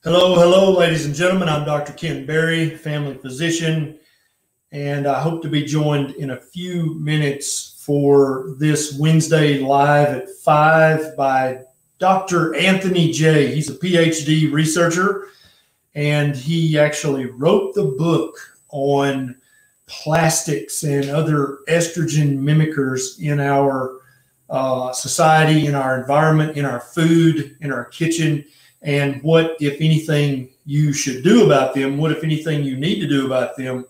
Hello, hello, ladies and gentlemen. I'm Dr. Ken Berry, family physician, and I hope to be joined in a few minutes for this Wednesday live at 5 by Dr. Anthony J. He's a PhD researcher, and he actually wrote the book on plastics and other estrogen mimickers in our society, in our environment, in our food, in our kitchen, and what, if anything, you should do about them, what, if anything, you need to do about them.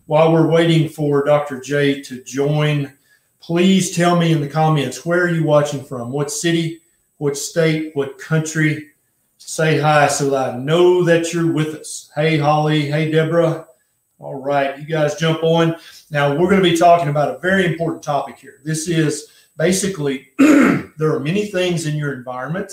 While we're waiting for Dr. J to join, please tell me in the comments, where are you watching from? What city, what state, what country? Say hi so that I know that you're with us. Hey, Holly. Hey, Deborah. All right, you guys jump on. Now, we're going to be talking about a very important topic here. This is basically, there are many things in your environment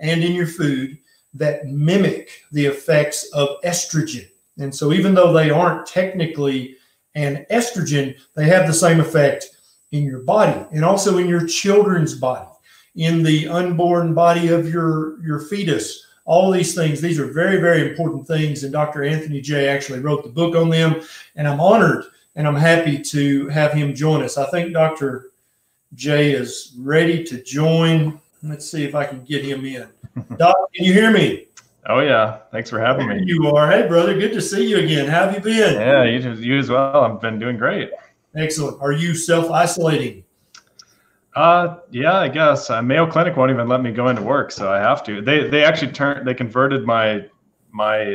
and in your food that mimic the effects of estrogen. And so even though they aren't technically an estrogen, they have the same effect in your body and also in your children's body, in the unborn body of your fetus. All these things, these are very, very important things. And Dr. Anthony J actually wrote the book on them. And I'm honored and I'm happy to have him join us. I think Dr. J is ready to join. Let's see if I can get him in. Doc, can you hear me? Oh, yeah. Thanks for having me. There you are. Hey, brother. Good to see you again. How have you been? Yeah, you as well. I've been doing great. Excellent. Are you self-isolating? Yeah, I guess. Mayo Clinic won't even let me go into work, so I have to. They actually converted my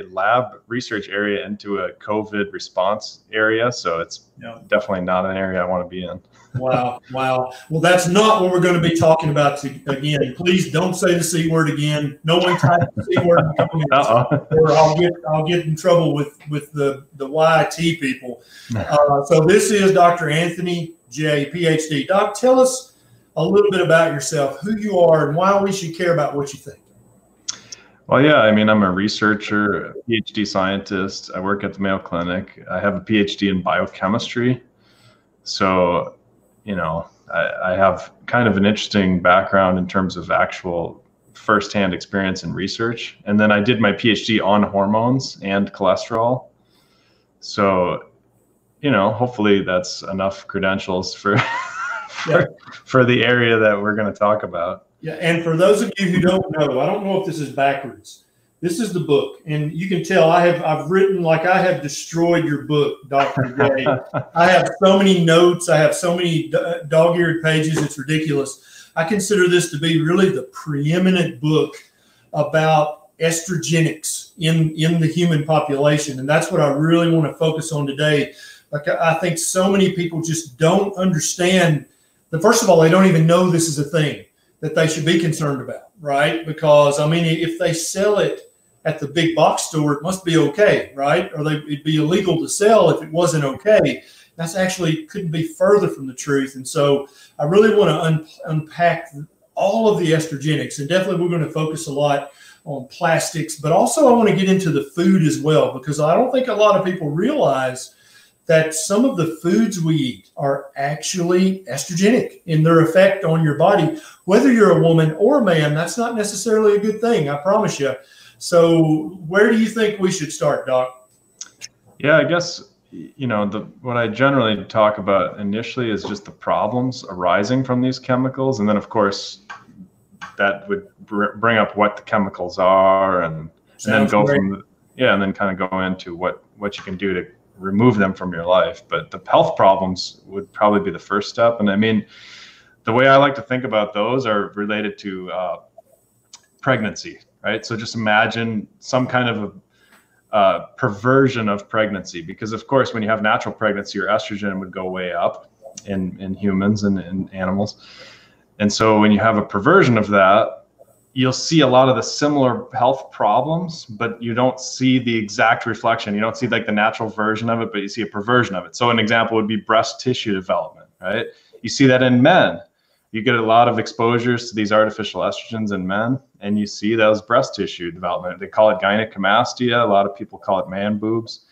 lab research area into a COVID response area, so it's definitely not an area I want to be in. Wow. Wow. Well, that's not what we're going to be talking about again. Please don't say the C word again. No one types the C word in the comments, or I'll get in trouble with the YT people. So this is Dr. Anthony J, PhD. Doc, tell us a little bit about yourself, who you are, and why we should care about what you think. Well, yeah, I mean, I'm a researcher, a PhD scientist. I work at the Mayo Clinic. I have a PhD in biochemistry. So, you know, I have kind of an interesting background in terms of actual firsthand experience in research. And then I did my PhD on hormones and cholesterol. So, you know, hopefully that's enough credentials for for the area that we're going to talk about. Yeah, and for those of you who don't know, I don't know if this is backwards. This is the book, and you can tell I've written like I have destroyed your book, Dr. J. I have so many notes. I have so many dog-eared pages. It's ridiculous. I consider this to be really the preeminent book about estrogenics in the human population, and that's what I really want to focus on today. Like I think so many people just don't understand that. First of all, they don't even know this is a thing that they should be concerned about, right? Because I mean, if they sell it at the big box store, it must be okay, right? Or it'd be illegal to sell if it wasn't okay. That's actually couldn't be further from the truth. And so I really want to unpack all of the estrogenics, and definitely we're going to focus a lot on plastics, but also I want to get into the food as well, because I don't think a lot of people realize that some of the foods we eat are actually estrogenic in their effect on your body. Whether you're a woman or a man, that's not necessarily a good thing, I promise you. So where do you think we should start, Doc? Yeah, I guess, you know, what I generally talk about initially is just the problems arising from these chemicals. And then, of course, that would bring up what the chemicals are and then go great. And then kind of go into what you can do to remove them from your life. But the health problems would probably be the first step. And I mean, the way I like to think about those are related to pregnancy, right? So just imagine some kind of a perversion of pregnancy, because of course, when you have natural pregnancy, your estrogen would go way up in humans and in animals. And so when you have a perversion of that, you'll see a lot of the similar health problems, but you don't see the exact reflection. You don't see like the natural version of it, but you see a perversion of it. So an example would be breast tissue development, right? You see that in men. You get a lot of exposures to these artificial estrogens in men, and you see those breast tissue development. They call it gynecomastia. A lot of people call it man boobs.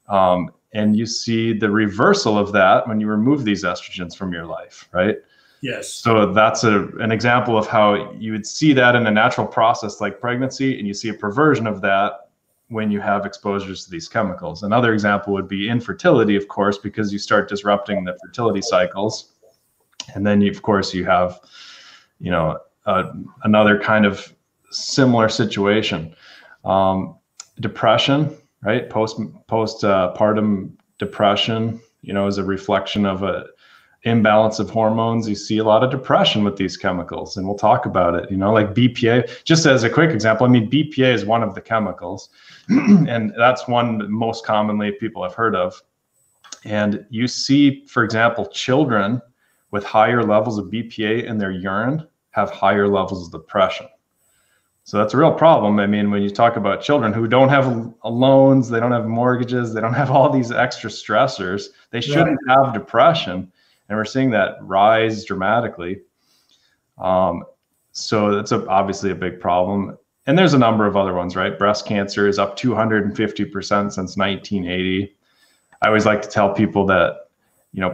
And you see the reversal of that when you remove these estrogens from your life, right? Yes. So that's an example of how you would see that in a natural process like pregnancy, and you see a perversion of that when you have exposures to these chemicals. Another example would be infertility, of course, because you start disrupting the fertility cycles. And then, of course, you have, another kind of similar situation. Depression, right? Postpartum depression, is a reflection of a imbalance of hormones. You see a lot of depression with these chemicals, and we'll talk about it, like BPA. Just as a quick example, BPA is one of the chemicals, and that's one that most commonly people have heard of. And you see, for example, children with higher levels of BPA in their urine have higher levels of depression. So that's a real problem. When you talk about children who don't have loans, they don't have mortgages, they don't have all these extra stressors, they shouldn't have depression. And we're seeing that rise dramatically. So that's obviously a big problem. And there's a number of other ones, right? Breast cancer is up 250% since 1980. I always like to tell people that,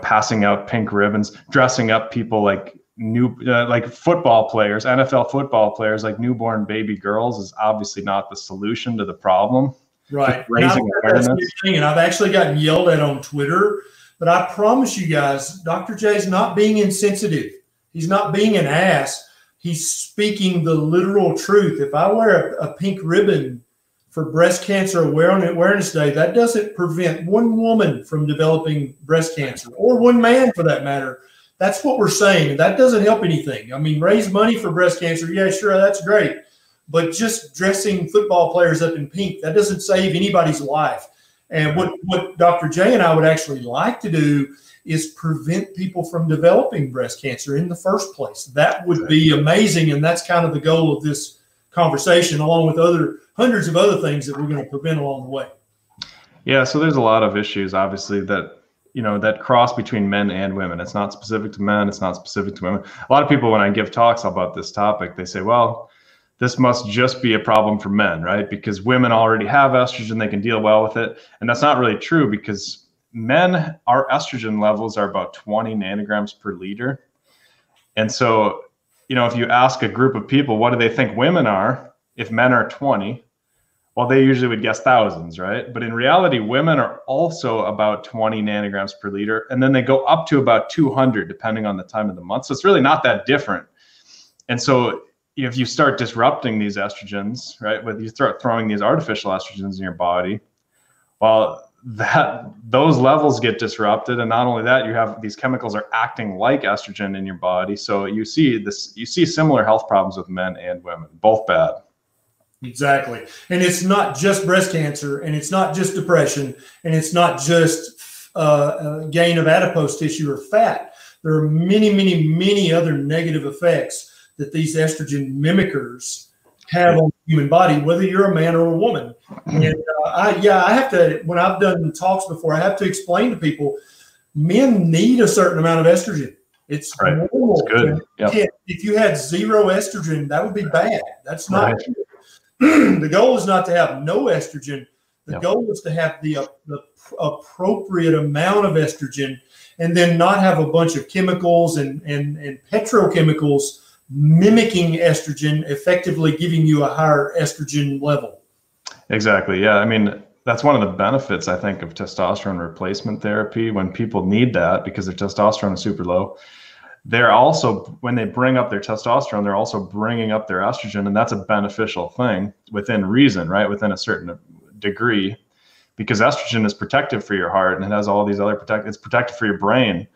passing out pink ribbons, dressing up people like like football players, NFL football players, like newborn baby girls, is obviously not the solution to the problem. Right. Raising awareness. And I've actually gotten yelled at on Twitter, but I promise you guys, Dr. J's not being insensitive. He's not being an ass. He's speaking the literal truth. If I wear a pink ribbon for Breast Cancer Awareness Day, that doesn't prevent one woman from developing breast cancer, or one man for that matter. That's what we're saying. And that doesn't help anything. Raise money for breast cancer. Yeah, sure, that's great. But just dressing football players up in pink, that doesn't save anybody's life. And what Dr. J and I would actually like to do is prevent people from developing breast cancer in the first place. That would be amazing. And that's kind of the goal of this conversation, along with hundreds of other things that we're going to prevent along the way. Yeah, so there's a lot of issues, obviously, that that cross between men and women. It's not specific to men. It's not specific to women. A lot of people, when I give talks about this topic, they say, well, this must just be a problem for men, right? Because women already have estrogen, they can deal well with it. And that's not really true, because men, our estrogen levels are about 20 nanograms per liter. And so, if you ask a group of people, what do they think women are? If men are 20, well, they usually would guess thousands, right? But in reality, women are also about 20 nanograms per liter. And then they go up to about 200, depending on the time of the month. So it's really not that different. And so if you start disrupting these estrogens, right, when you start throwing these artificial estrogens in your body, well, those levels get disrupted. And not only that, you have these chemicals are acting like estrogen in your body. So you see similar health problems with men and women, both bad. Exactly. And it's not just breast cancer, and it's not just depression, and it's not just gain of adipose tissue or fat. There are many, many, many other negative effects that these estrogen mimickers have on the human body, whether you're a man or a woman. And I have to, when I've done talks before, I have to explain to people, men need a certain amount of estrogen. It's normal. It's good. Yep. If you had zero estrogen, that would be bad. That's not good. The goal is not to have no estrogen. The goal is to have the appropriate amount of estrogen, and then not have a bunch of chemicals and petrochemicals mimicking estrogen, effectively giving you a higher estrogen level. Exactly. Yeah. That's one of the benefits, I think, of testosterone replacement therapy. When people need that because their testosterone is super low, they're also, when they bring up their testosterone, they're also bringing up their estrogen. And that's a beneficial thing within reason, right? Within a certain degree, because estrogen is protective for your heart, and it has all these other it's protective for your brain.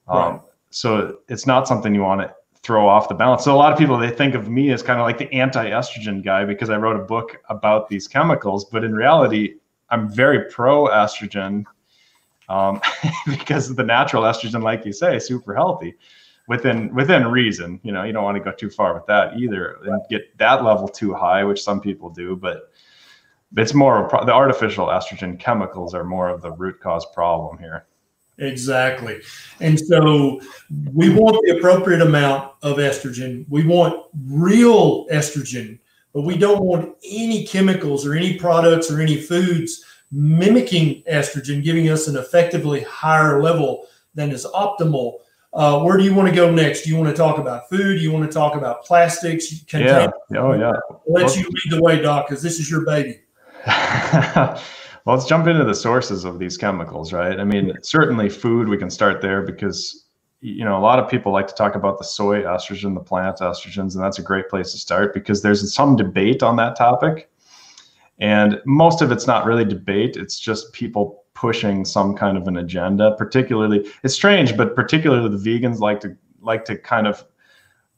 Right. So it's not something you want to throw off the balance. So a lot of people, they think of me as kind of like the anti-estrogen guy because I wrote a book about these chemicals, but in reality, I'm very pro-estrogen because the natural estrogen, like you say, is super healthy. Within reason, you don't want to go too far with that either and get that level too high, which some people do, but it's more the artificial estrogen chemicals are more of the root cause problem here. Exactly. And so we want the appropriate amount of estrogen. We want real estrogen, but we don't want any chemicals or any products or any foods mimicking estrogen, giving us an effectively higher level than is optimal. Where do you want to go next? Do you want to talk about food? Do you want to talk about plastics? Yeah. Oh, yeah. I'll let you lead the way, Doc, because this is your baby. Well, let's jump into the sources of these chemicals, right? I mean, certainly food, we can start there because, a lot of people like to talk about the soy estrogen, the plant estrogens, and that's a great place to start because there's some debate on that topic. And most of it's not really debate. It's just people pushing some kind of an agenda. Particularly, it's strange, but particularly the vegans like to kind of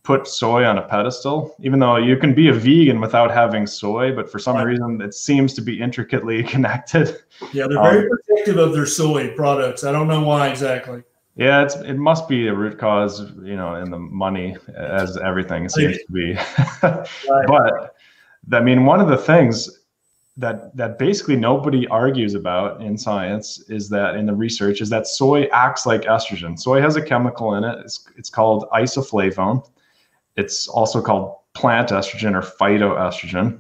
put soy on a pedestal, even though you can be a vegan without having soy, but for some reason it seems to be intricately connected. Yeah, they're very protective of their soy products. I don't know why exactly. Yeah, it must be a root cause, in the money, as everything seems to be. But I mean, one of the things that basically nobody argues about in science is that in the research is that soy acts like estrogen. Soy has a chemical in it. It's called isoflavone. It's also called plant estrogen or phytoestrogen.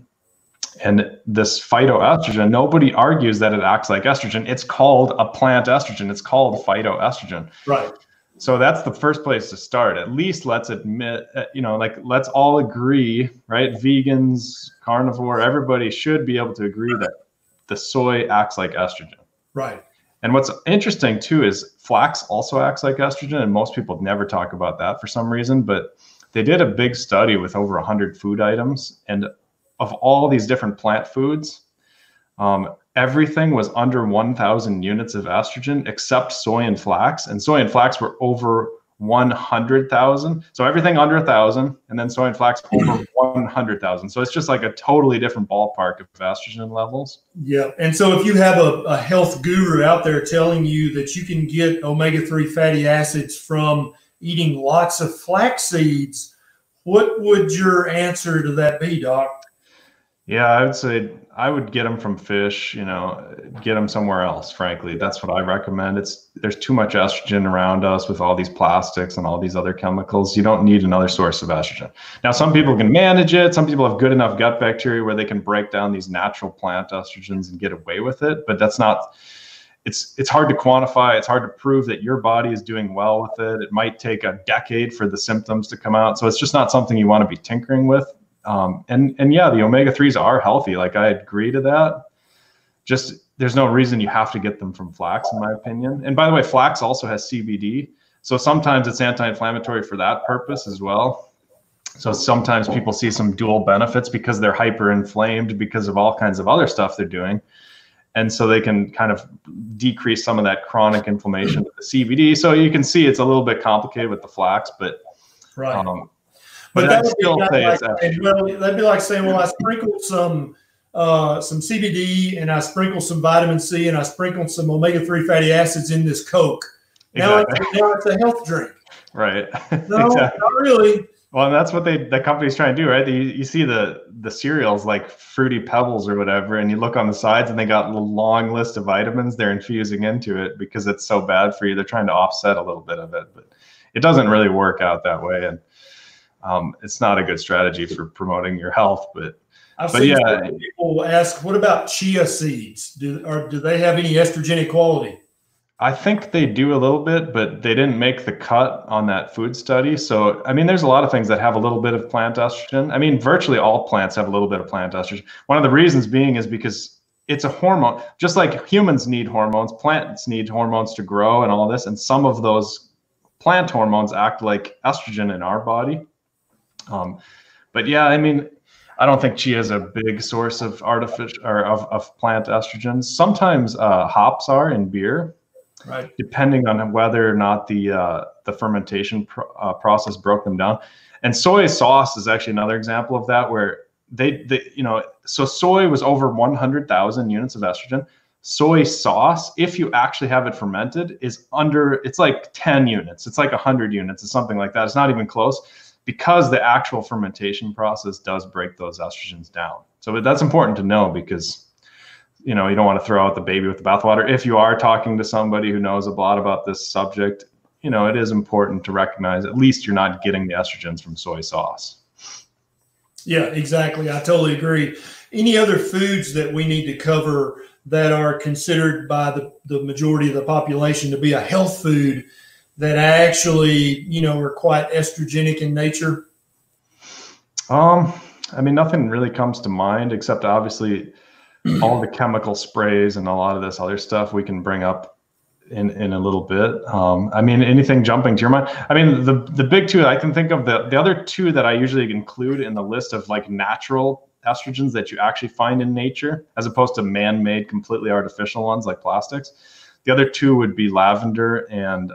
And this phytoestrogen, nobody argues that it acts like estrogen. It's called a plant estrogen. It's called phytoestrogen. Right. So that's the first place to start. At least let's admit, let's all agree, right? Vegans, carnivore, everybody should be able to agree that the soy acts like estrogen. Right. And what's interesting too is flax also acts like estrogen, and most people never talk about that for some reason, but they did a big study with over 100 food items, and of all these different plant foods, everything was under 1,000 units of estrogen except soy and flax. And soy and flax were over 100,000. So everything under 1,000, and then soy and flax over 100,000. So it's just like a totally different ballpark of estrogen levels. Yeah. And so if you have a health guru out there telling you that you can get omega-3 fatty acids from eating lots of flax seeds, what would your answer to that be, Doc? Yeah, I would say I would get them from fish, get them somewhere else, frankly. That's what I recommend. There's too much estrogen around us with all these plastics and all these other chemicals. You don't need another source of estrogen. Now, some people can manage it. Some people have good enough gut bacteria where they can break down these natural plant estrogens and get away with it. But that's not, it's hard to quantify. It's hard to prove that your body is doing well with it. It might take a decade for the symptoms to come out. So it's just not something you want to be tinkering with. And yeah, the omega-3s are healthy. Like, I agree to that. Just there's no reason you have to get them from flax, in my opinion. And by the way, flax also has CBD. So sometimes it's anti-inflammatory for that purpose as well. So sometimes people see some dual benefits because they're hyper-inflamed because of all kinds of other stuff they're doing. And so they can kind of decrease some of that chronic inflammation with the CBD. So you can see it's a little bit complicated with the flax, but right. But I'd still say it's that'd be like saying, well, I sprinkled some CBD and I sprinkled some vitamin C and I sprinkled some omega-3 fatty acids in this Coke. Now, exactly. now it's a health drink. Right. No, exactly. Not really. Well, and that's what the company's trying to do, right? You see the cereals like Fruity Pebbles or whatever, and you look on the sides and they got a long list of vitamins they're infusing into it because it's so bad for you. They're trying to offset a little bit of it, but it doesn't really work out that way. And it's not a good strategy for promoting your health, but seen people ask, what about chia seeds? Do they have any estrogenic quality? I think they do a little bit, but they didn't make the cut on that food study. So, I mean, there's a lot of things that have a little bit of plant estrogen. I mean, virtually all plants have a little bit of plant estrogen. One of the reasons being is because it's a hormone. Just like humans need hormones, plants need hormones to grow and all this. And some of those plant hormones act like estrogen in our body. But yeah, I mean, I don't think chia is a big source of artificial or of plant estrogens. Sometimes hops are in beer, right? Depending on whether or not the fermentation process broke them down. And soy sauce is actually another example of that, where so soy was over 100,000 units of estrogen. Soy sauce, if you actually have it fermented, it's like 10 units. It's like 100 units or something like that. It's not even close, because the actual fermentation process does break those estrogens down. So that's important to know, because you don't want to throw out the baby with the bathwater. If you are talking to somebody who knows a lot about this subject, it is important to recognize at least you're not getting the estrogens from soy sauce. Yeah, exactly. I totally agree. Any other foods that we need to cover that are considered by the majority of the population to be a health food that actually, are quite estrogenic in nature? I mean, nothing really comes to mind except obviously all the chemical sprays and a lot of this other stuff we can bring up in a little bit. I mean, anything jumping to your mind? I mean, the big two I can think of, the other two that I usually include in the list of like natural estrogens that you actually find in nature, as opposed to man-made, completely artificial ones like plastics. The other two would be lavender and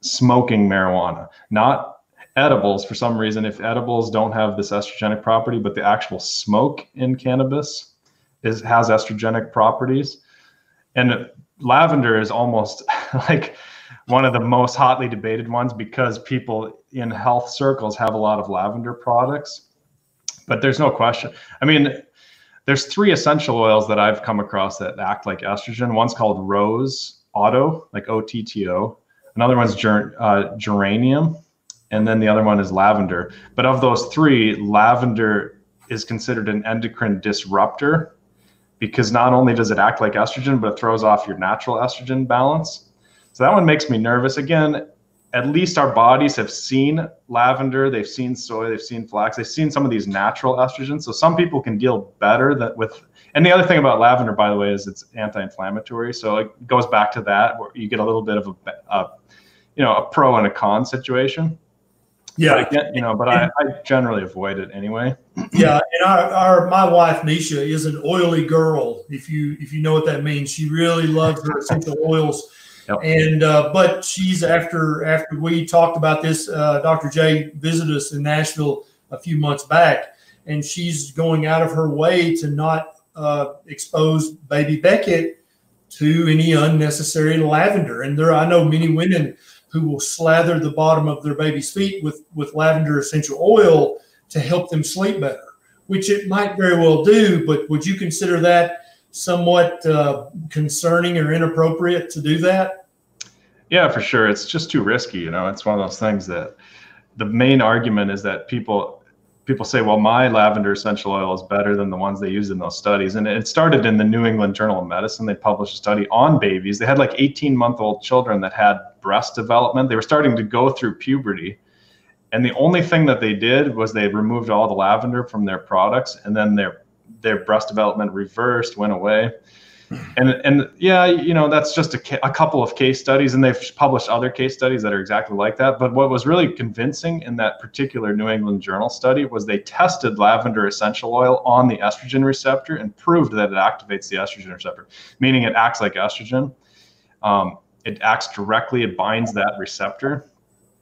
smoking marijuana, not edibles. For some reason, if edibles don't have this estrogenic property, but the actual smoke in cannabis has estrogenic properties. And lavender is almost like one of the most hotly debated ones because people in health circles have a lot of lavender products. But there's no question. I mean, there's 3 essential oils that I've come across that act like estrogen. One's called Rose Otto, like OTTO. Another one's geranium. And then the other one is lavender. But of those 3, lavender is considered an endocrine disruptor because not only does it act like estrogen, but it throws off your natural estrogen balance. So that one makes me nervous. Again, at least our bodies have seen lavender, they've seen soy, they've seen flax, they've seen some of these natural estrogens. So some people can deal better with, and the other thing about lavender, by the way, is it's anti-inflammatory. So it goes back to that, where you get a little bit of a pro and a con situation. Yeah, but again, I generally avoid it anyway. Yeah, and my wife Nisha is an oily girl. If you know what that means, she really loves her essential oils. Yep. And but she's after we talked about this, Dr. J visited us in Nashville a few months back, and she's going out of her way to not expose baby Beckett to any unnecessary lavender. And I know many women who will slather the bottom of their baby's feet with lavender essential oil to help them sleep better, which it might very well do. But would you consider that somewhat concerning or inappropriate to do that? Yeah, for sure. It's just too risky. It's one of those things that the main argument is that people say, well, my lavender essential oil is better than the ones they used in those studies. And it started in the New England Journal of Medicine. They published a study on babies. They had like 18-month-old children that had breast development. They were starting to go through puberty. And the only thing that they did was they removed all the lavender from their products, and then their breast development reversed, went away. And yeah, that's just a couple of case studies, and they've published other case studies that are exactly like that. But what was really convincing in that particular New England Journal study was they tested lavender essential oil on the estrogen receptor and proved that it activates the estrogen receptor, meaning it acts like estrogen. It acts directly, it binds that receptor.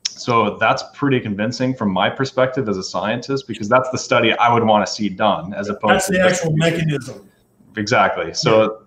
So that's pretty convincing from my perspective as a scientist, because that's the study I would want to see done, as opposed to the actual mechanism. Exactly. So,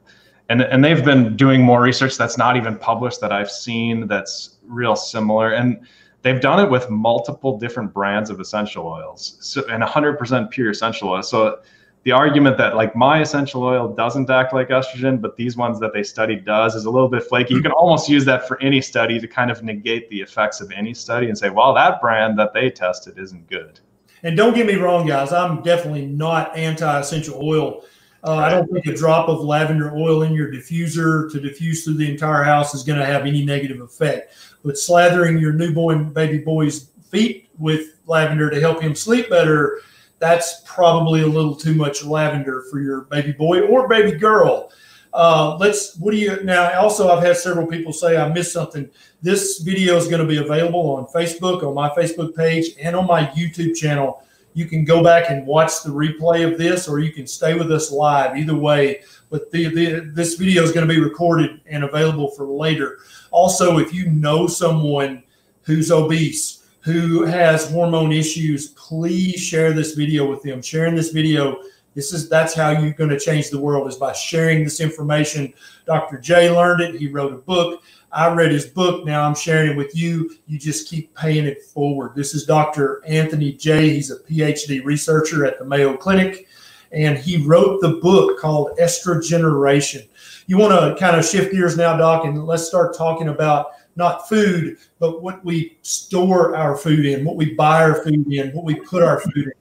and they've been doing more research that's not even published that I've seen that's real similar. And they've done it with multiple different brands of essential oils, and 100% pure essential oil. So the argument that like my essential oil doesn't act like estrogen, but these ones that they studied does, is a little bit flaky. You can almost use that for any study to kind of negate the effects of any study and say, well, that brand that they tested isn't good. And don't get me wrong, guys, I'm definitely not anti-essential oil. I don't think a drop of lavender oil in your diffuser to diffuse through the entire house is going to have any negative effect. But slathering your newborn baby boy's feet with lavender to help him sleep better, that's probably a little too much lavender for your baby boy or baby girl. Now, also, I've had several people say I missed something. This video is going to be available on Facebook, on my Facebook page, and on my YouTube channel. You can go back and watch the replay of this, or you can stay with us live, either way. But this video is going to be recorded and available for later. Also, if you know someone who's obese, who has hormone issues, please share this video with them. Sharing this video, that's how you're going to change the world, is by sharing this information. Dr. J learned it. He wrote a book. I read his book. Now I'm sharing it with you. You just keep paying it forward. This is Dr. Anthony J. He's a PhD researcher at the Mayo Clinic, and he wrote the book called Estrogeneration. You want to kind of shift gears now, Doc, and let's start talking about not food, but what we store our food in, what we buy our food in, what we put our food in.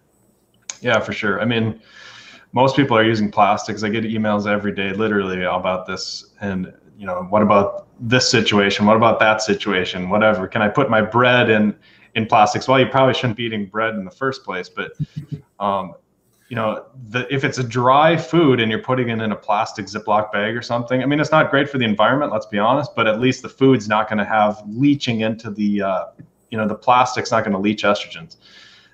Yeah, for sure. I mean, most people are using plastics. I get emails every day, literally, about this. And you know, what about this situation? What about that situation? Whatever. Can I put my bread in plastics? Well, you probably shouldn't be eating bread in the first place, but you know, if it's a dry food and you're putting it in a plastic Ziploc bag or something, I mean, it's not great for the environment, let's be honest, but at least the food's not going to have leaching into the, you know, the plastic's not going to leach estrogens.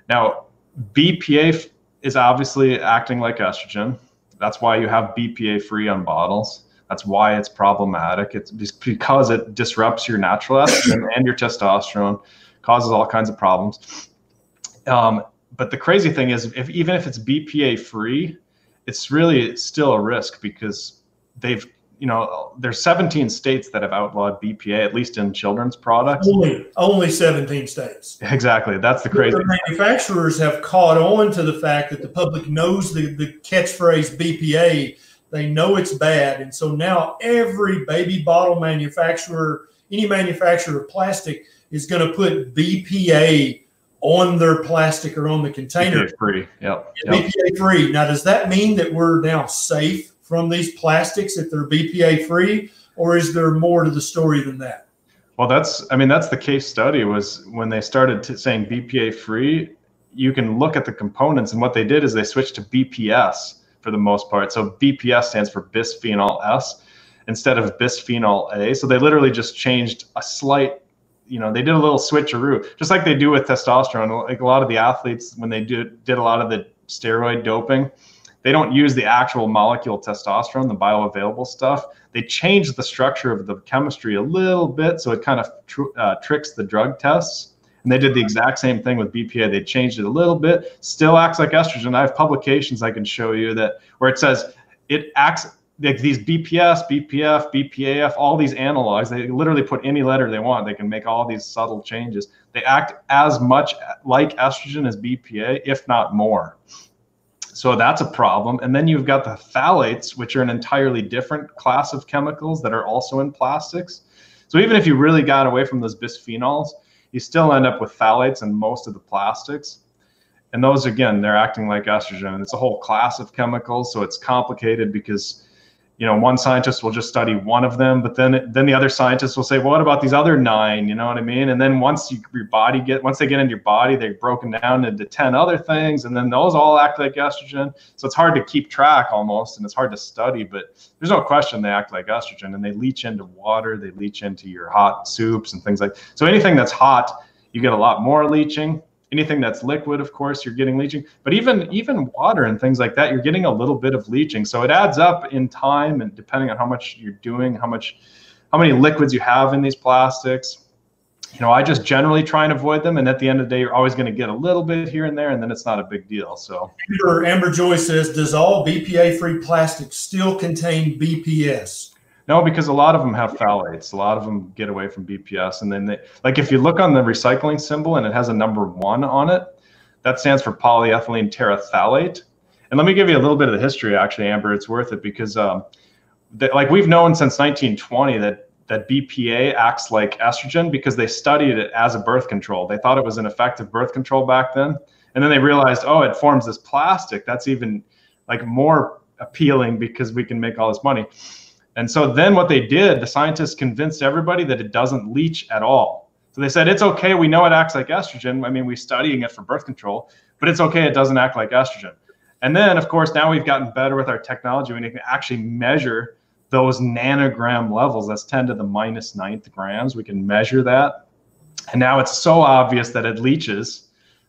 Now, BPA is obviously acting like estrogen. That's why you have BPA free on bottles. That's why it's problematic. It's because it disrupts your natural estrogen and your testosterone, causes all kinds of problems. But the crazy thing is, even if it's BPA free, it's really still a risk because they've, you know, there's 17 states that have outlawed BPA, at least in children's products. Only 17 states. Exactly. That's the crazy thing. Manufacturers have caught on to the fact that the public knows the catchphrase BPA. They know it's bad. And so now every baby bottle manufacturer, any manufacturer of plastic is going to put BPA on their plastic or on the container. BPA free. Yep. BPA free. Now, does that mean that we're now safe from these plastics if they're BPA free, or is there more to the story than that? Well, that's the case study was when they started saying BPA free, you can look at the components, and what they did is they switched to BPS for the most part. So BPS stands for bisphenol S instead of bisphenol A. So they literally just changed a slight, you know, they did a little switcheroo, just like they do with testosterone. Like a lot of the athletes, when they did a lot of the steroid doping, they don't use the actual molecule testosterone, the bioavailable stuff. They changed the structure of the chemistry a little bit, so it kind of tricks the drug tests. And they did the exact same thing with BPA. They changed it a little bit, still acts like estrogen. I have publications I can show you that where it says it acts like these BPS, BPF, BPAF, all these analogs. They literally put any letter they want. They can make all these subtle changes. They act as much like estrogen as BPA, if not more. So that's a problem. And then you've got the phthalates, which are an entirely different class of chemicals that are also in plastics. So even if you really got away from those bisphenols, you still end up with phthalates in most of the plastics. And those, again, they're acting like estrogen. It's a whole class of chemicals. So it's complicated because, you know, one scientist will just study one of them, but then the other scientists will say, well, what about these other 9? You know what I mean? And then once they get into your body, they're broken down into 10 other things, and then those all act like estrogen. So it's hard to keep track almost, and it's hard to study, but there's no question they act like estrogen, and they leach into water, they leach into your hot soups and things like that. So anything that's hot, you get a lot more leaching. Anything that's liquid, of course, you're getting leaching, but even water and things like that, you're getting a little bit of leaching. So it adds up in time, and depending on how much you're doing, how many liquids you have in these plastics. You know, I just generally try and avoid them, and at the end of the day, you're always going to get a little bit here and there, and then it's not a big deal. So Amber Joy says, does all BPA-free plastics still contain BPS? No, because a lot of them have phthalates. A lot of them get away from BPS. And then like if you look on the recycling symbol and it has a number 1 on it, that stands for polyethylene terephthalate. And let me give you a little bit of the history, actually, Amber. It's worth it because like we've known since 1920 that BPA acts like estrogen because they studied it as a birth control. They thought it was an effective birth control back then. And then they realized, oh, it forms this plastic. That's even like more appealing because we can make all this money. And so then what they did, the scientists convinced everybody that it doesn't leach at all. So they said, it's okay, we know it acts like estrogen. I mean, we're studying it for birth control, but it's okay, it doesn't act like estrogen. And then, of course, now we've gotten better with our technology. We can actually measure those nanogram levels. That's 10 to the minus 9th grams. We can measure that. And now it's so obvious that it leaches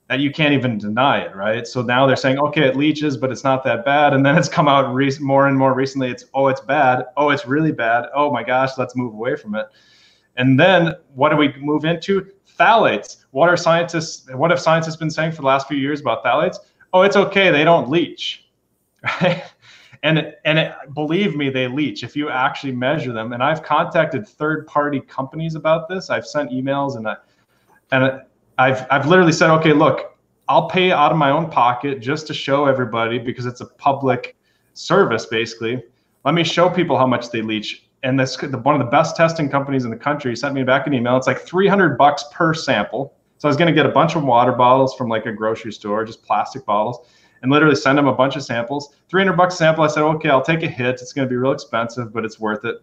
that you can't even deny it, right? So now they're saying, okay, it leaches, but it's not that bad. And then it's come out more and more recently. It's bad. Oh, it's really bad. Oh my gosh, let's move away from it. And then what do we move into? Phthalates. What have scientists been saying for the last few years about phthalates? Oh, it's okay, they don't leach, right? And believe me, they leach if you actually measure them. And I've contacted third-party companies about this. I've sent emails and I've literally said, okay, look, I'll pay out of my own pocket just to show everybody because it's a public service, basically. Let me show people how much they leach. And one of the best testing companies in the country sent me back an email. It's like $300 per sample. So I was going to get a bunch of water bottles from like a grocery store, just plastic bottles, and literally send them a bunch of samples. $300 a sample. I said, okay, I'll take a hit. It's going to be real expensive, but it's worth it.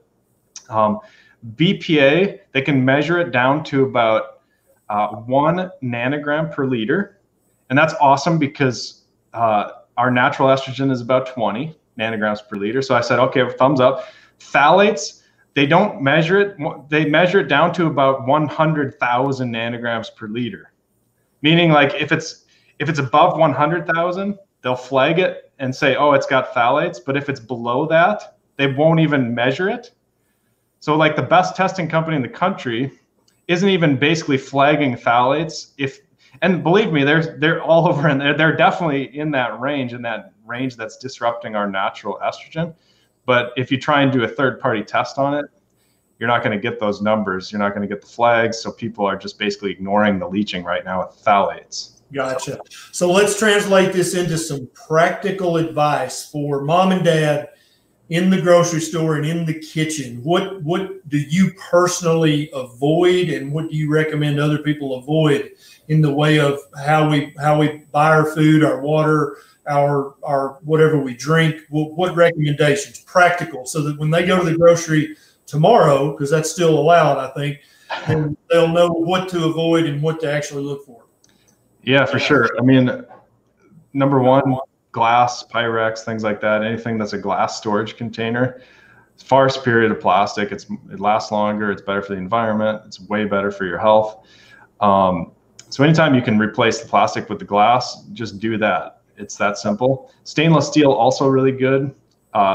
BPA, they can measure it down to about 1 nanogram per liter. And that's awesome because our natural estrogen is about 20 nanograms per liter. So I said, okay, thumbs up. Phthalates, they don't measure it. They measure it down to about 100,000 nanograms per liter. Meaning, like, if it's above 100,000, they'll flag it and say, oh, it's got phthalates. But if it's below that, they won't even measure it. So, like, the best testing company in the country isn't even basically flagging phthalates. And believe me, they're all over, and they're definitely in that range that's disrupting our natural estrogen. But if you try and do a third-party test on it, you're not going to get those numbers. You're not going to get the flags. So people are just basically ignoring the leaching right now with phthalates. Gotcha. So let's translate this into some practical advice for mom and dad in the grocery store and in the kitchen. What do you personally avoid, and what do you recommend other people avoid in the way of how we buy our food, our water, our whatever we drink? What recommendations, practical, so that when they go to the grocery tomorrow, because that's still allowed, I think, and they'll know what to avoid and what to actually look for. Yeah, for sure. I mean, number one, glass, Pyrex, things like that. Anything that's a glass storage container, it's far superior to plastic. It lasts longer. It's better for the environment. It's way better for your health. So anytime you can replace the plastic with the glass, just do that. It's that simple. Stainless steel, also really good.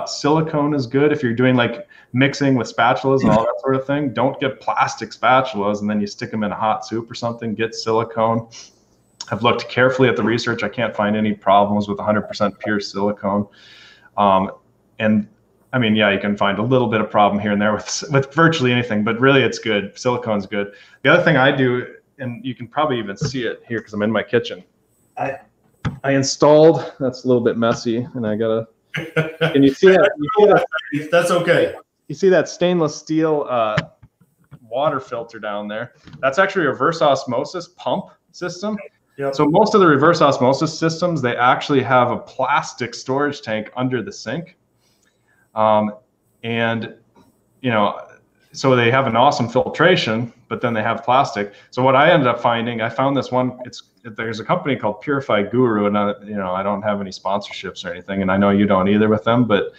Silicone is good if you're doing like mixing with spatulas and all that sort of thing. Don't get plastic spatulas and then you stick them in a hot soup or something. Get silicone. I've looked carefully at the research. I can't find any problems with 100% pure silicone. And I mean, yeah, you can find a little bit of problem here and there with virtually anything, but really it's good. Silicone's good. The other thing I do, and you can probably even see it here because I'm in my kitchen. I installed, that's a little bit messy, and I gotta, can you see that? That's okay. You see that stainless steel water filter down there? That's actually a reverse osmosis pump system. Yep. So most of the reverse osmosis systems, they actually have a plastic storage tank under the sink. And, you know, so they have an awesome filtration, but then they have plastic. So what I ended up finding, I found this one, there's a company called Purify Guru, and I don't have any sponsorships or anything, and I know you don't either with them, but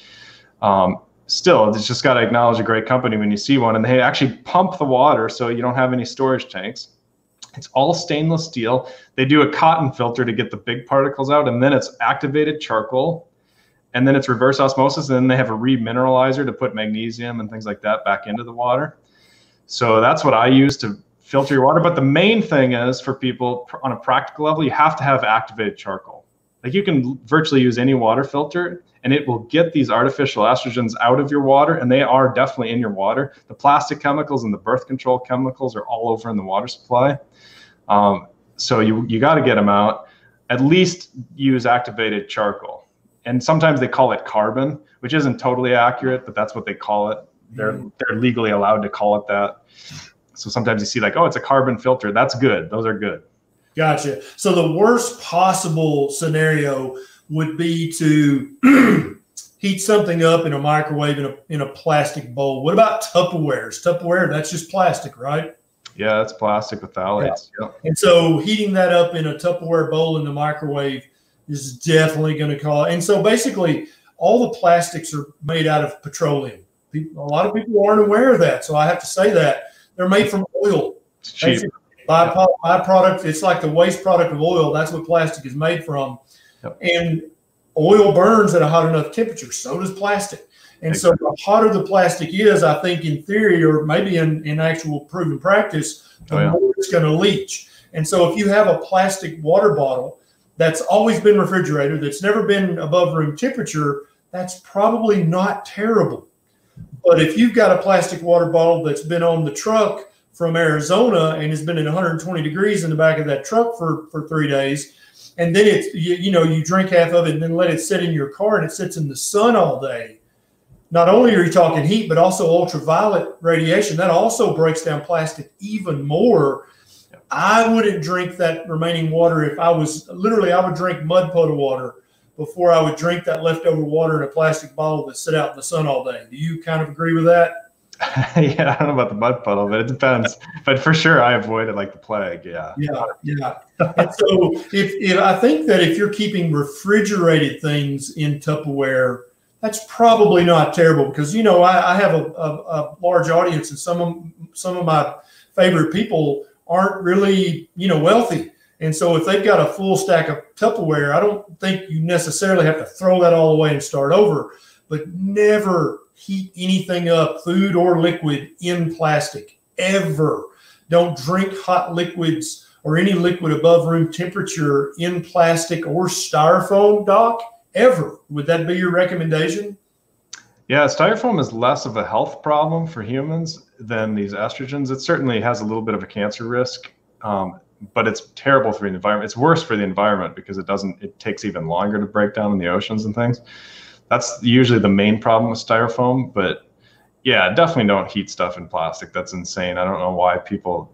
still, it's just got to acknowledge a great company when you see one, and they actually pump the water so you don't have any storage tanks. It's all stainless steel. They do a cotton filter to get the big particles out, and then it's activated charcoal, and then it's reverse osmosis, and then they have a remineralizer to put magnesium and things like that back into the water. So that's what I use to filter your water. But the main thing is, for people on a practical level, you have to have activated charcoal. Like, you can virtually use any water filter and it will get these artificial estrogens out of your water, and they are definitely in your water. The plastic chemicals and the birth control chemicals are all over in the water supply. So you got to get them out. At least use activated charcoal. And sometimes they call it carbon, which isn't totally accurate, but that's what they call it. They're legally allowed to call it that. So sometimes you see like, oh, it's a carbon filter. That's good. Those are good. Gotcha. So the worst possible scenario would be to heat something up in a microwave in a plastic bowl. What about Tupperwares? Tupperware, that's just plastic, right? Yeah, that's plastic with phthalates. Yeah. Yep. And so heating that up in a Tupperware bowl in the microwave is definitely going to cause. And so basically, all the plastics are made out of petroleum. A lot of people aren't aware of that, so I have to say that they're made from oil. It's cheap. Byproduct. It's like the waste product of oil. That's what plastic is made from. Yep. And oil burns at a hot enough temperature. So does plastic. And exactly. So the hotter the plastic is, I think in theory, or maybe in actual proven practice, the more it's going to leach. And so if you have a plastic water bottle that's always been refrigerated, that's never been above room temperature, that's probably not terrible. But if you've got a plastic water bottle that's been on the truck from Arizona and has been at 120 degrees in the back of that truck for 3 days, and then it's, you drink half of it and then let it sit in your car and it sits in the sun all day. Not only are you talking heat, but also ultraviolet radiation. That also breaks down plastic even more. I wouldn't drink that remaining water if I was, literally, I would drink mud puddle water before I would drink that leftover water in a plastic bottle that sit out in the sun all day. Do you kind of agree with that? Yeah, I don't know about the mud puddle, but it depends. But for sure, I avoid it like the plague. Yeah. Yeah. And so if I think that if you're keeping refrigerated things in Tupperware, that's probably not terrible because, you know, I have a large audience, and some of my favorite people aren't really, you know, wealthy. And so if they've got a full stack of Tupperware, I don't think you necessarily have to throw that all away and start over, but never heat anything up, food or liquid, in plastic, ever. Don't drink hot liquids or any liquid above room temperature in plastic or styrofoam, Doc, ever. Would that be your recommendation? Yeah, styrofoam is less of a health problem for humans than these estrogens. It certainly has a little bit of a cancer risk, but it's terrible for the environment. It's worse for the environment because it takes even longer to break down in the oceans and things. That's usually the main problem with styrofoam. But yeah, definitely don't heat stuff in plastic. That's insane. I don't know why people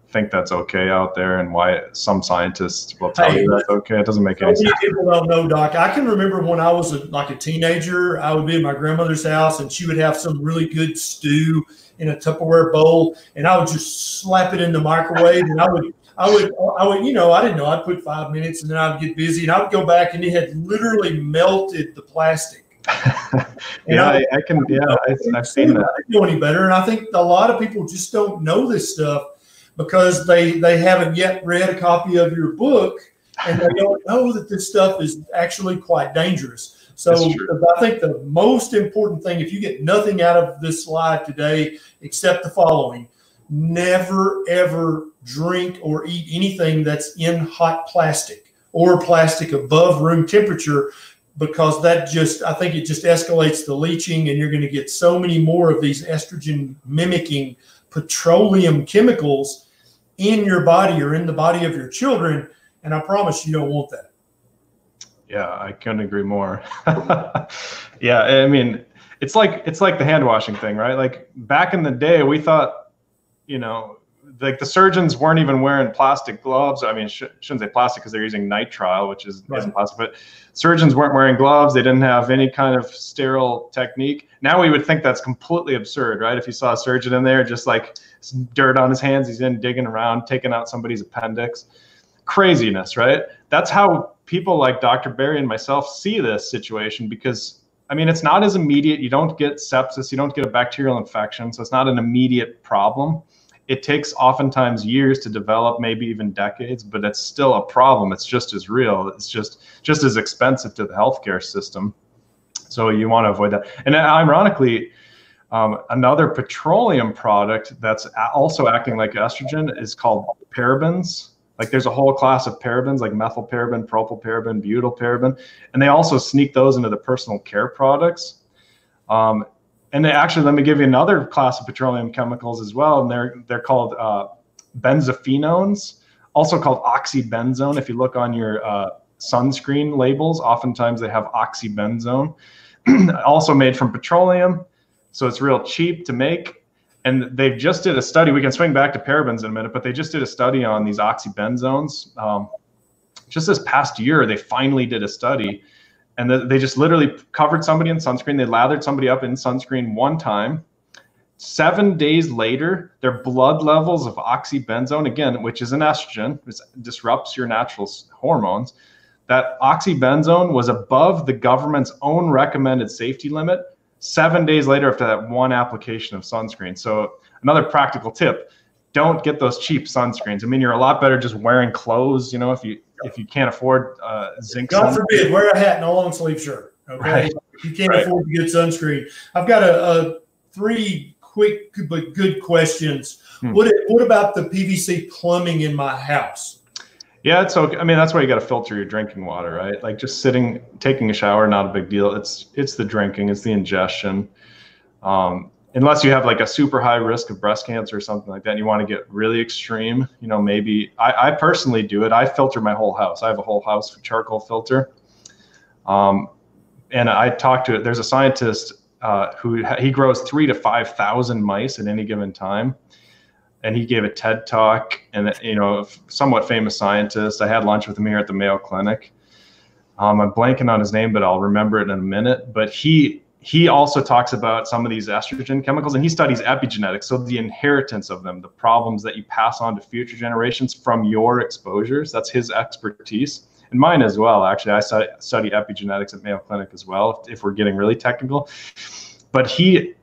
think that's okay out there, and why some scientists will tell you that's okay. It doesn't make any sense. People don't know, Doc. I can remember when I was like a teenager, I would be at my grandmother's house and she would have some really good stew in a Tupperware bowl, and I would just slap it in the microwave, and I would, you know, I didn't know, I'd put 5 minutes and then I'd get busy and I would go back and it had literally melted the plastic. Yeah, I've seen that. I didn't know any better. And I think a lot of people just don't know this stuff because they haven't yet read a copy of your book, and they don't know that this stuff is actually quite dangerous. So I think the most important thing, if you get nothing out of this slide today except the following: never, ever drink or eat anything that's in hot plastic or plastic above room temperature, because I think it just escalates the leaching, and you're going to get so many more of these estrogen mimicking petroleum chemicals in your body or in the body of your children. And I promise you don't want that. Yeah, I couldn't agree more. Yeah, I mean, it's like the hand washing thing, right? Like back in the day, we thought, you know, like the surgeons weren't even wearing plastic gloves. I mean, shouldn't say plastic because they're using nitrile, which isn't plastic, but surgeons weren't wearing gloves. They didn't have any kind of sterile technique. Now we would think that's completely absurd, right? If you saw a surgeon in there, just like dirt on his hands, he's in digging around, taking out somebody's appendix. Craziness, right? That's how people like Dr. Berry and myself see this situation, because I mean, it's not as immediate. You don't get sepsis, you don't get a bacterial infection, so it's not an immediate problem. It takes oftentimes years to develop, maybe even decades, but it's still a problem. It's just as real. It's just as expensive to the healthcare system. So you want to avoid that. And ironically, another petroleum product that's also acting like estrogen is called parabens. Like there's a whole class of parabens, like methylparaben, propylparaben, butylparaben, and they also sneak those into the personal care products. And actually, let me give you another class of petroleum chemicals as well, and they're called benzophenones, also called oxybenzone. If you look on your sunscreen labels, oftentimes they have oxybenzone, also made from petroleum, so it's real cheap to make. And they just did a study. We can swing back to parabens in a minute, but they just did a study on these oxybenzones. Just this past year, they finally did a study. And they just literally covered somebody in sunscreen. They lathered somebody up in sunscreen one time. 7 days later, their blood levels of oxybenzone, again, which is an estrogen, which disrupts your natural hormones, that oxybenzone was above the government's own recommended safety limit 7 days later after that one application of sunscreen. So another practical tip: don't get those cheap sunscreens. I mean, you're a lot better just wearing clothes, you know, if you can't afford zinc. God forbid, wear a hat and a long sleeve shirt. Okay, right. You can't afford to get sunscreen. I've got a 3 quick but good questions. What about the PVC plumbing in my house? Yeah, it's okay. I mean, that's why you got to filter your drinking water, right? Like just taking a shower, not a big deal. It's the drinking, it's the ingestion. Unless you have like a super high risk of breast cancer or something like that, and you want to get really extreme, you know, maybe I personally do it. I filter my whole house. I have a whole house charcoal filter. And I talked to it. There's a scientist he grows 3,000 to 5,000 mice at any given time. And he gave a TED talk, and, you know, somewhat famous scientist. I had lunch with him here at the Mayo Clinic. I'm blanking on his name, but I'll remember it in a minute. But he he also talks about some of these estrogen chemicals, and he studies epigenetics, so the inheritance of them, the problems that you pass on to future generations from your exposures. That's his expertise, and mine as well. Actually, I study epigenetics at Mayo Clinic as well, if we're getting really technical. But he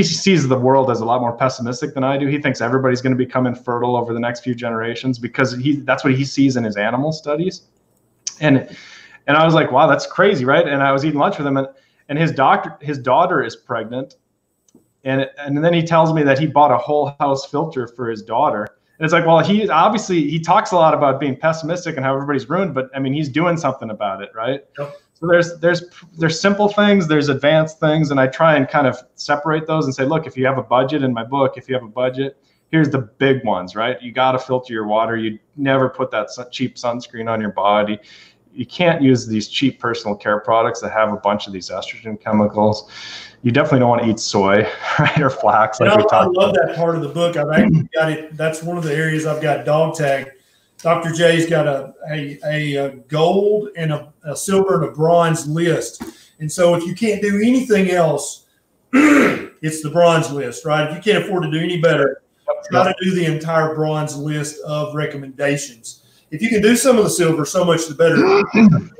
sees the world as a lot more pessimistic than I do. He thinks everybody's going to become infertile over the next few generations because that's what he sees in his animal studies. And I was like, wow, that's crazy, right? And I was eating lunch with him, and his daughter is pregnant, and then he tells me that he bought a whole house filter for his daughter. And it's like, well, he talks a lot about being pessimistic and how everybody's ruined, but I mean, he's doing something about it, right? Yep. So there's simple things, there's advanced things, and I try and kind of separate those and say, look, if you have a budget, in my book, if you have a budget, here's the big ones, right? You got to filter your water. You never put that cheap sunscreen on your body. You can't use these cheap personal care products that have a bunch of these estrogen chemicals. You definitely don't want to eat soy, right, or flax. Like I love that part of the book. I've actually got it. That's one of the areas I've got dog tagged. Dr. J's got a gold and a silver and a bronze list. And so if you can't do anything else, it's the bronze list, right? If you can't afford to do any better, try to do the entire bronze list of recommendations. If you can do some of the silver, so much the better.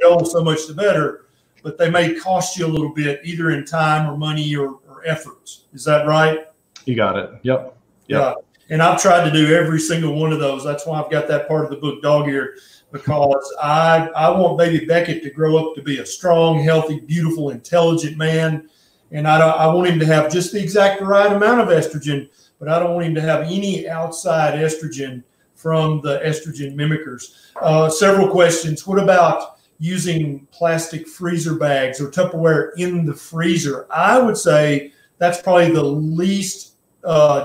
Gold, so much the better. But they may cost you a little bit, either in time or money or efforts. Is that right? You got it. Yep. Yeah. And I've tried to do every single one of those. That's why I've got that part of the book dog-eared, because I want baby Beckett to grow up to be a strong, healthy, beautiful, intelligent man. And I want him to have just the exact right amount of estrogen, but I don't want him to have any outside estrogen from the estrogen mimickers. Several questions. What about using plastic freezer bags or Tupperware in the freezer? I would say that's probably the least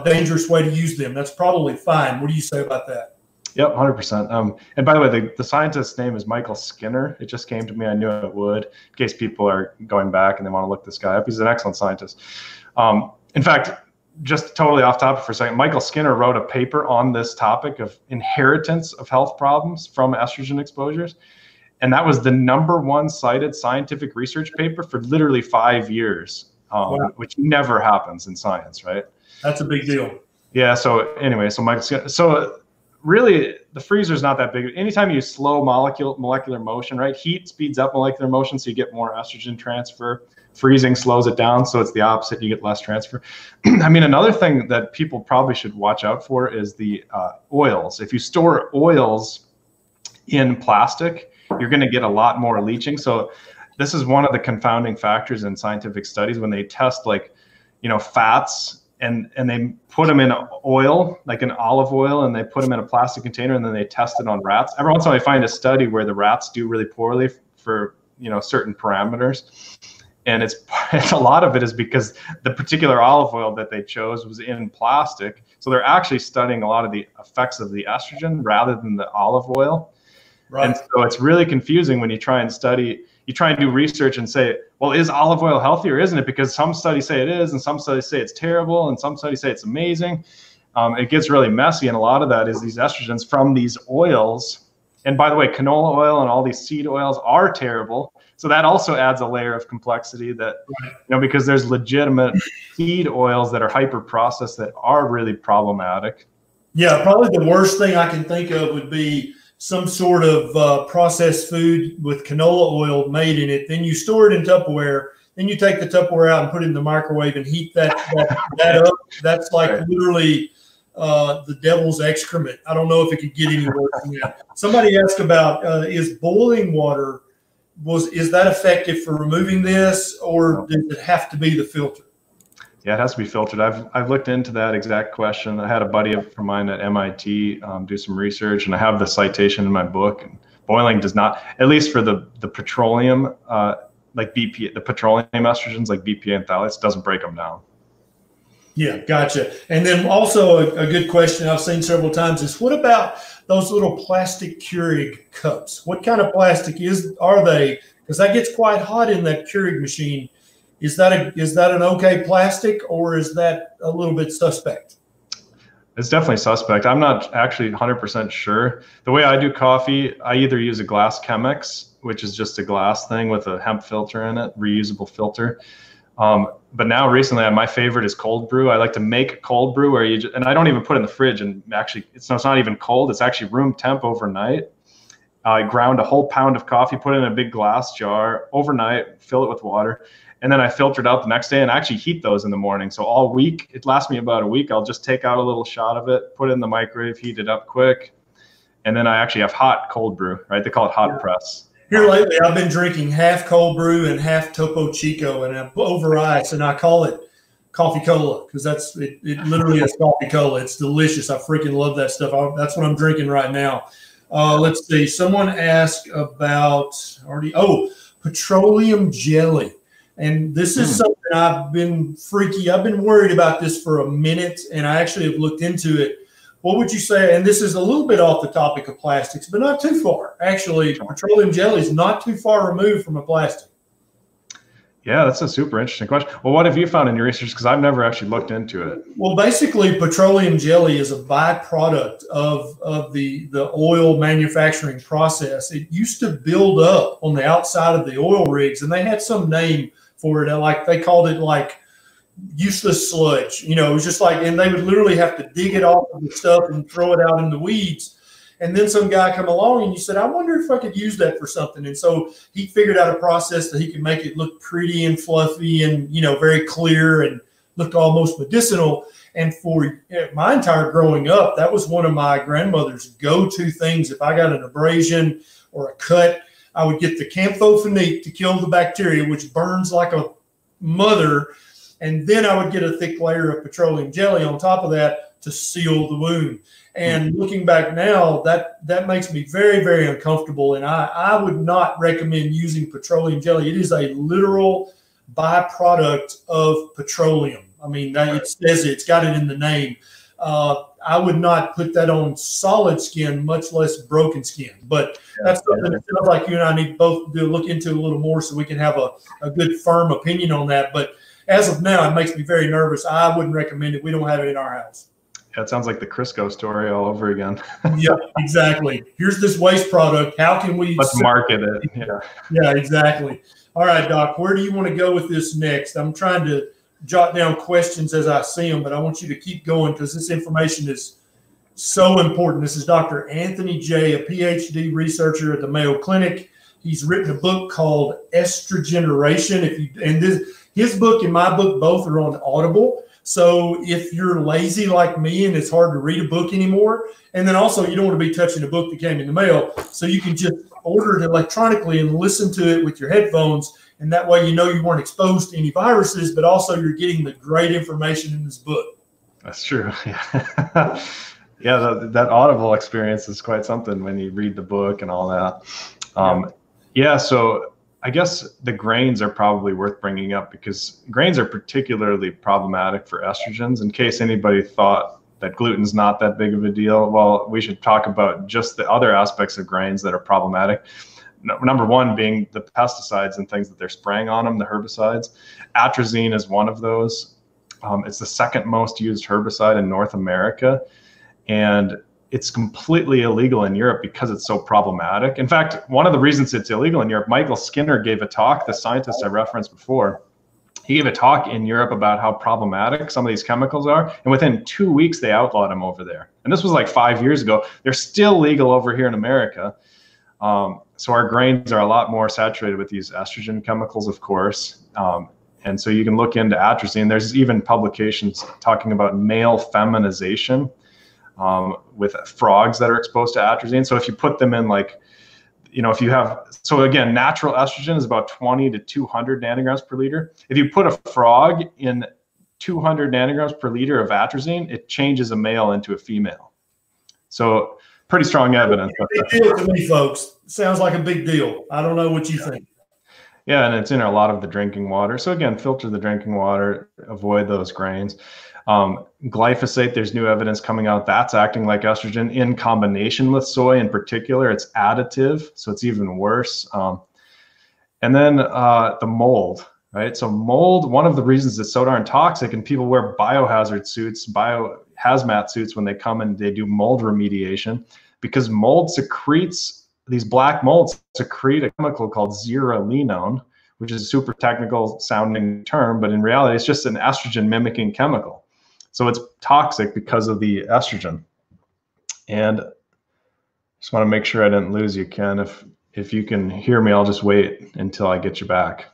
dangerous way to use them. That's probably fine. What do you say about that? Yep, 100%. And by the way, the scientist's name is Michael Skinner. It just came to me. I knew it would, in case people are going back and they want to look this guy up. He's an excellent scientist. In fact, just totally off topic for a second, Michael Skinner wrote a paper on this topic of inheritance of health problems from estrogen exposures. And that was the #1 cited scientific research paper for literally 5 years, wow, which never happens in science, right? That's a big deal. Yeah. So anyway, so Michael Skinner, so really the freezer is not that big. Anytime you slow molecular motion, right? Heat speeds up molecular motion, so you get more estrogen transfer. Freezing slows it down, so it's the opposite. You get less transfer. I mean, another thing that people probably should watch out for is the oils. If you store oils in plastic, you're going to get a lot more leaching. So this is one of the confounding factors in scientific studies when they test, like, fats, and they put them in oil, like an olive oil, and they put them in a plastic container, and then they test it on rats. Every once in a while, I find a study where the rats do really poorly for certain parameters. And it's a lot of it is because the particular olive oil that they chose was in plastic. So they're actually studying a lot of the effects of the estrogen rather than the olive oil. Right. And so it's really confusing when you try and do research and say, well, is olive oil healthy or isn't it? Because some studies say it is, and some studies say it's terrible, and some studies say it's amazing. It gets really messy, and a lot of that is these estrogens from these oils. And by the way, canola oil and all these seed oils are terrible. So that also adds a layer of complexity that, because there's legitimate seed oils that are hyper processed that are really problematic. Yeah, probably the worst thing I can think of would be some sort of processed food with canola oil made in it. Then you store it in Tupperware. Then you take the Tupperware out and put it in the microwave and heat that up. That's like literally the devil's excrement. I don't know if it could get any worse than that. Somebody asked about is boiling water, is that effective for removing this, or does it have to be the filter? Yeah, it has to be filtered. I've looked into that exact question. I had a buddy of mine at MIT do some research, and I have the citation in my book. And boiling does not, at least for the petroleum, like BPA, the petroleum estrogens like BPA and phthalates, doesn't break them down. Yeah, gotcha. And then also a good question I've seen several times is, what about those little plastic Keurig cups? What kind of plastic are they? Because that gets quite hot in that Keurig machine. Is that an okay plastic, or is that a little bit suspect? It's definitely suspect. I'm not actually 100% sure. The way I do coffee, I either use a glass Chemex, which is just a glass thing with a hemp filter in it, reusable filter. But now recently, my favorite is cold brew. I like to make a cold brew where and I don't even put it in the fridge, and actually it's not even cold. It's actually room temp overnight. I ground a whole pound of coffee, put it in a big glass jar overnight, fill it with water, and then I filter it out the next day and actually heat those in the morning. So all week, it lasts me about a week. I'll just take out a little shot of it, put it in the microwave, heat it up quick. And then I actually have hot cold brew, right? They call it hot press. Here lately, I've been drinking half cold brew and half Topo Chico, and over ice, and I call it coffee cola because it literally is coffee cola. It's delicious. I freaking love that stuff. That's what I'm drinking right now. Let's see. Someone asked about petroleum jelly, and this is something I've been worried about this for a minute, and I actually have looked into it. What would you say? And this is a little bit off the topic of plastics, but not too far. Actually, petroleum jelly is not too far removed from a plastic. Yeah, that's a super interesting question. Well, what have you found in your research? Because I've never actually looked into it. Well, basically, petroleum jelly is a byproduct of the oil manufacturing process. It used to build up on the outside of the oil rigs, and they had some name for it. Like they called it like useless sludge. It was just like, and they would literally have to dig it off of the stuff and throw it out in the weeds. And then some guy come along and you said, I wonder if I could use that for something. And so he figured out a process that he could make it look pretty and fluffy and, very clear and look almost medicinal. And for my entire growing up, that was one of my grandmother's go-to things. If I got an abrasion or a cut, I would get the camphorphenique to kill the bacteria, which burns like a mother. And then I would get a thick layer of petroleum jelly on top of that to seal the wound. And looking back now, that makes me very, very uncomfortable. And I would not recommend using petroleum jelly. It is a literal byproduct of petroleum. I mean, it says it's got it in the name. I would not put that on solid skin, much less broken skin. But that's something that sounds like you and I need both to look into a little more so we can have a good, firm opinion on that. But as of now, it makes me very nervous. I wouldn't recommend it. We don't have it in our house. Yeah, it sounds like the Crisco story all over again. Yeah, exactly. Here's this waste product. How can we market it? Yeah, exactly. All right, Doc, where do you want to go with this next? I'm trying to jot down questions as I see them, but I want you to keep going because this information is so important. This is Dr. Anthony J., a PhD researcher at the Mayo Clinic. He's written a book called Estrogen-mimicking. His book and my book both are on Audible. So if you're lazy like me and it's hard to read a book anymore, and then also you don't want to be touching a book that came in the mail, so you can just order it electronically and listen to it with your headphones. And that way, you weren't exposed to any viruses, but also you're getting the great information in this book. That's true. Yeah. Yeah. That Audible experience is quite something when you read the book and all that. Yeah. So I guess the grains are probably worth bringing up because grains are particularly problematic for estrogens. In case anybody thought that gluten's not that big of a deal, well, we should talk about just the other aspects of grains that are problematic. Number one being the pesticides and things that they're spraying on them, the herbicides. Atrazine is one of those. It's the second most used herbicide in North America. And it's completely illegal in Europe because it's so problematic. In fact, one of the reasons it's illegal in Europe, Michael Skinner gave a talk, the scientist I referenced before. He gave a talk in Europe about how problematic some of these chemicals are. And within 2 weeks, they outlawed them over there. And this was like 5 years ago. They're still legal over here in America. So our grains are a lot more saturated with these estrogen chemicals, of course. And so you can look into atrazine. There's even publications talking about male feminization with frogs that are exposed to atrazine. So if you put them in if you have, so again, natural estrogen is about 20 to 200 nanograms per liter. If you put a frog in 200 nanograms per liter of atrazine, it changes a male into a female. So pretty strong evidence. Big deal to me, folks. Sounds like a big deal. I don't know what you think. Yeah, and it's in a lot of the drinking water. So again, filter the drinking water, avoid those grains. Glyphosate, there's new evidence coming out that's acting like estrogen in combination with soy in particular. It's additive, so it's even worse. And then the mold, right? So mold, one of the reasons it's so darn toxic, and people wear biohazard suits, biohazmat suits when they come and they do mold remediation, because mold secretes, these black molds secrete a chemical called zearalenone, which is a super technical sounding term, but in reality, it's just an estrogen mimicking chemical. So it's toxic because of the estrogen. And just want to make sure I didn't lose you, Ken. If you can hear me, I'll just wait until I get you back.